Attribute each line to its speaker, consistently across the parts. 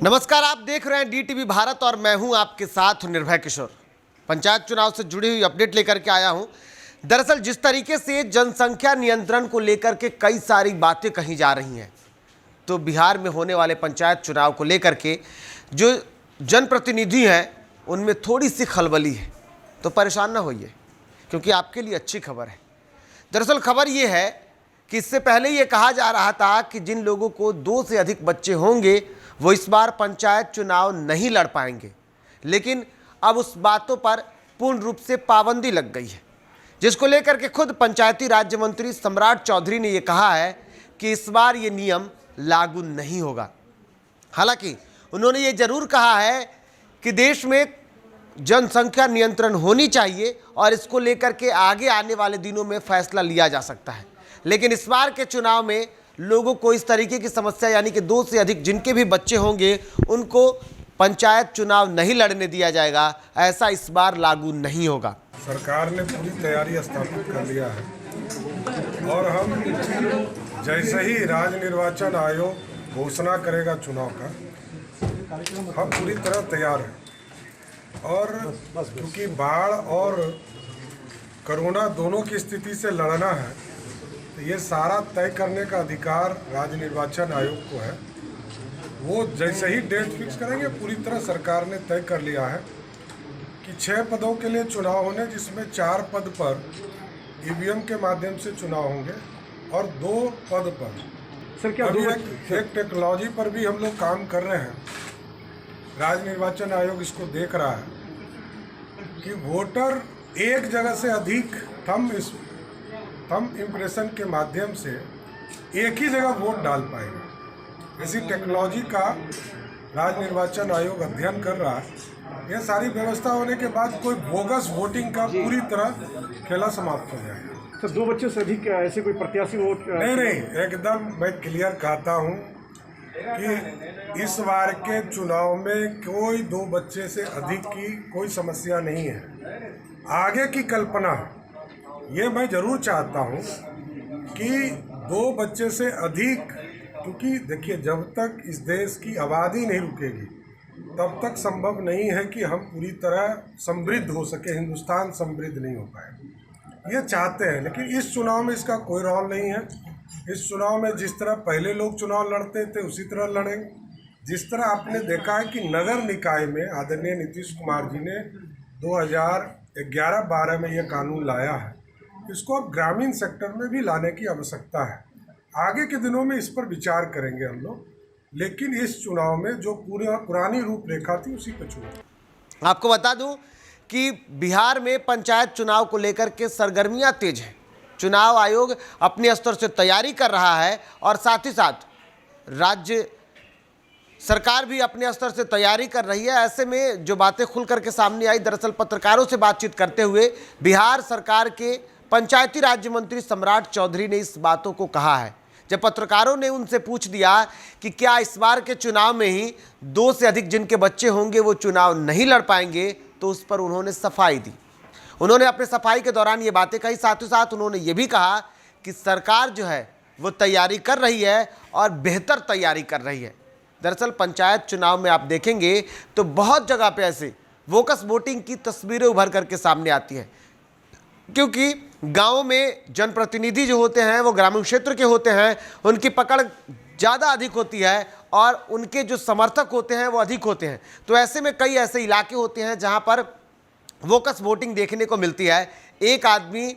Speaker 1: नमस्कार, आप देख रहे हैं डीटीवी भारत और मैं हूं आपके साथ निर्भय किशोर। पंचायत चुनाव से जुड़ी हुई अपडेट लेकर के आया हूं। दरअसल जिस तरीके से जनसंख्या नियंत्रण को लेकर के कई सारी बातें कही जा रही हैं, तो बिहार में होने वाले पंचायत चुनाव को लेकर के जो जनप्रतिनिधि हैं उनमें थोड़ी सी खलबली है। तो परेशान ना होइए, क्योंकि आपके लिए अच्छी खबर है। दरअसल खबर ये है कि इससे पहले ये कहा जा रहा था कि जिन लोगों को 2 से अधिक बच्चे होंगे वो इस बार पंचायत चुनाव नहीं लड़ पाएंगे, लेकिन अब उस बातों पर पूर्ण रूप से पाबंदी लग गई है, जिसको लेकर के खुद पंचायती राज्य मंत्री सम्राट चौधरी ने ये कहा है कि इस बार ये नियम लागू नहीं होगा। हालांकि उन्होंने ये जरूर कहा है कि देश में जनसंख्या नियंत्रण होनी चाहिए और इसको लेकर के आगे आने वाले दिनों में फैसला लिया जा सकता है, लेकिन इस बार के चुनाव में लोगों को इस तरीके की समस्या यानी कि 2 से अधिक जिनके भी बच्चे होंगे उनको पंचायत चुनाव नहीं लड़ने दिया जाएगा, ऐसा इस बार लागू नहीं होगा।
Speaker 2: सरकार ने पूरी तैयारी स्थापित कर लिया है और हम जैसे ही राज्य निर्वाचन आयोग घोषणा करेगा चुनाव का, हम पूरी तरह तैयार हैं। और क्योंकि बाढ़ और कोरोना दोनों की स्थिति से लड़ना है, तो ये सारा तय करने का अधिकार राज्य निर्वाचन आयोग को है। वो जैसे ही डेट फिक्स करेंगे, पूरी तरह सरकार ने तय कर लिया है कि 6 पदों के लिए चुनाव होने, जिसमें 4 पद पर ईवीएम के माध्यम से चुनाव होंगे और 2 पद पर
Speaker 3: सर क्या
Speaker 2: अभी एक टेक्नोलॉजी पर भी हम लोग काम कर रहे हैं। राज्य निर्वाचन आयोग इसको देख रहा है कि वोटर एक जगह से अधिक थंब इम्प्रेशन के माध्यम से एक ही जगह वोट डाल पाएगा। इसी टेक्नोलॉजी का राज्य निर्वाचन आयोग अध्ययन कर रहा है। यह सारी व्यवस्था होने के बाद कोई बोगस वोटिंग का पूरी तरह खेला समाप्त हो जाएगा।
Speaker 3: सर 2 बच्चों से अधिक ऐसे कोई प्रत्याशी वोट
Speaker 2: नहीं, एकदम मैं क्लियर कहता हूँ कि इस बार के चुनाव में कोई 2 बच्चे से अधिक की कोई समस्या नहीं है। आगे की कल्पना ये मैं जरूर चाहता हूँ कि 2 बच्चे से अधिक, क्योंकि देखिए जब तक इस देश की आबादी नहीं रुकेगी तब तक संभव नहीं है कि हम पूरी तरह समृद्ध हो सके, हिंदुस्तान समृद्ध नहीं हो पाए। ये चाहते हैं, लेकिन इस चुनाव में इसका कोई रोल नहीं है। इस चुनाव में जिस तरह पहले लोग चुनाव लड़ते थे उसी तरह लड़ेंगे। जिस तरह आपने देखा है कि नगर निकाय में आदरणीय नीतीश कुमार जी ने 2011-12 में ये कानून लाया है, इसको अब ग्रामीण सेक्टर में भी लाने की आवश्यकता है। आगे के दिनों में इस पर विचार करेंगे हम लोग, लेकिन इस चुनाव में जो पुरानी रूपरेखा थी उसी पर चुनाव।
Speaker 1: आपको बता दूं कि बिहार में पंचायत चुनाव को लेकर के सरगर्मियां तेज हैं। चुनाव आयोग अपने स्तर से तैयारी कर रहा है और साथ ही साथ राज्य सरकार भी अपने स्तर से तैयारी कर रही है। ऐसे में जो बातें खुल करके सामने आई, दरअसल पत्रकारों से बातचीत करते हुए बिहार सरकार के पंचायती राज्य मंत्री सम्राट चौधरी ने इस बातों को कहा है। जब पत्रकारों ने उनसे पूछ दिया कि क्या इस बार के चुनाव में ही 2 से अधिक जिनके बच्चे होंगे वो चुनाव नहीं लड़ पाएंगे, तो उस पर उन्होंने सफाई दी। उन्होंने अपने सफाई के दौरान ये बातें कही। साथ ही साथ उन्होंने ये भी कहा कि सरकार जो है वो तैयारी कर रही है और बेहतर तैयारी कर रही है। दरअसल पंचायत चुनाव में आप देखेंगे तो बहुत जगह पे ऐसे वोकस वोटिंग की तस्वीरें उभर करके सामने आती हैं, क्योंकि गाँव में जनप्रतिनिधि जो होते हैं वो ग्रामीण क्षेत्र के होते हैं, उनकी पकड़ ज़्यादा अधिक होती है और उनके जो समर्थक होते हैं वो अधिक होते हैं। तो ऐसे में कई ऐसे इलाके होते हैं जहाँ पर वोकस वोटिंग देखने को मिलती है। एक आदमी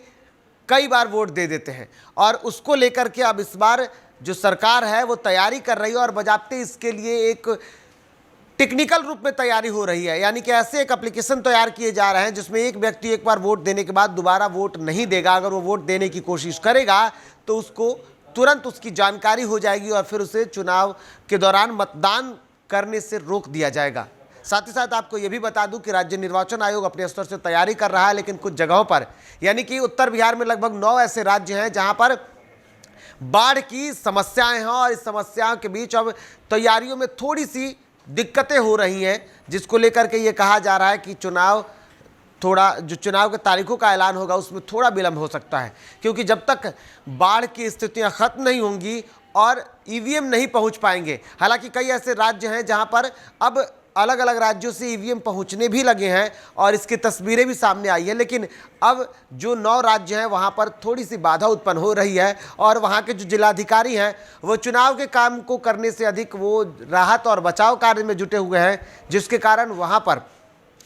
Speaker 1: कई बार वोट दे देते हैं और उसको लेकर के अब इस बार जो सरकार है वो तैयारी कर रही है और बजाते इसके लिए एक टेक्निकल रूप में तैयारी हो रही है। यानी कि ऐसे एक एप्लीकेशन तैयार किए जा रहे हैं जिसमें एक व्यक्ति एक बार वोट देने के बाद दोबारा वोट नहीं देगा। अगर वो वोट देने की कोशिश करेगा तो उसको तुरंत उसकी जानकारी हो जाएगी और फिर उसे चुनाव के दौरान मतदान करने से रोक दिया जाएगा। साथ ही साथ आपको ये भी बता दूं कि राज्य निर्वाचन आयोग अपने स्तर से तैयारी कर रहा है, लेकिन कुछ जगहों पर यानी कि उत्तर बिहार में लगभग 9 ऐसे राज्य हैं जहां पर बाढ़ की समस्याएं हैं और इस समस्याओं के बीच अब तैयारियों में थोड़ी सी दिक्कतें हो रही हैं, जिसको लेकर के ये कहा जा रहा है कि जो चुनाव के तारीखों का ऐलान होगा उसमें थोड़ा विलंब हो सकता है, क्योंकि जब तक बाढ़ की स्थितियां खत्म नहीं होंगी और ईवीएम नहीं पहुंच पाएंगे। हालांकि कई ऐसे राज्य हैं जहां पर अब अलग अलग राज्यों से ईवीएम पहुंचने भी लगे हैं और इसकी तस्वीरें भी सामने आई हैं, लेकिन अब जो 9 राज्य हैं वहां पर थोड़ी सी बाधा उत्पन्न हो रही है और वहां के जो जिलाधिकारी हैं वो चुनाव के काम को करने से अधिक वो राहत और बचाव कार्य में जुटे हुए हैं, जिसके कारण वहां पर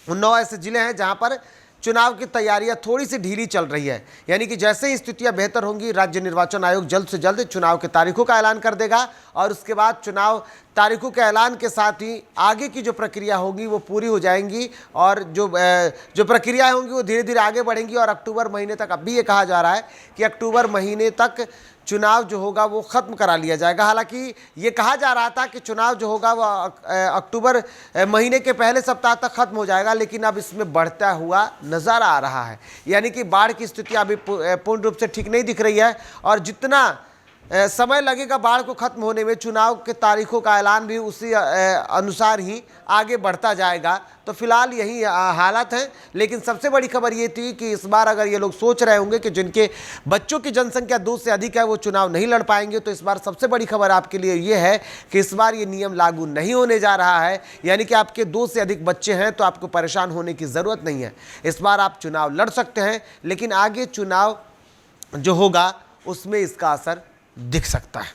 Speaker 1: 9 ऐसे जिले हैं जहां पर चुनाव की तैयारियां थोड़ी सी ढीली चल रही है। यानी कि जैसे ही स्थितियां बेहतर होंगी, राज्य निर्वाचन आयोग जल्द से जल्द चुनाव की तारीखों का ऐलान कर देगा और उसके बाद चुनाव तारीखों के ऐलान के साथ ही आगे की जो प्रक्रिया होगी वो पूरी हो जाएंगी और जो प्रक्रियाएं होंगी वो धीरे धीरे आगे बढ़ेंगी और अक्टूबर महीने तक, अब भी ये कहा जा रहा है कि अक्टूबर महीने तक चुनाव जो होगा वो ख़त्म करा लिया जाएगा। हालांकि ये कहा जा रहा था कि चुनाव जो होगा वो अक्टूबर महीने के पहले सप्ताह तक ख़त्म हो जाएगा, लेकिन अब इसमें बढ़ता हुआ नज़र आ रहा है। यानी कि बाढ़ की स्थिति अभी पूर्ण रूप से ठीक नहीं दिख रही है और जितना समय लगेगा बाढ़ को खत्म होने में, चुनाव के तारीखों का ऐलान भी उसी अनुसार ही आगे बढ़ता जाएगा। तो फिलहाल यही हालात हैं, लेकिन सबसे बड़ी खबर ये थी कि इस बार अगर ये लोग सोच रहे होंगे कि जिनके बच्चों की जनसंख्या 2 से अधिक है वो चुनाव नहीं लड़ पाएंगे, तो इस बार सबसे बड़ी खबर आपके लिए ये है कि इस बार ये नियम लागू नहीं होने जा रहा है। यानी कि आपके 2 से अधिक बच्चे हैं तो आपको परेशान होने की ज़रूरत नहीं है। इस बार आप चुनाव लड़ सकते हैं, लेकिन आगे चुनाव जो होगा उसमें इसका असर दिख सकता है।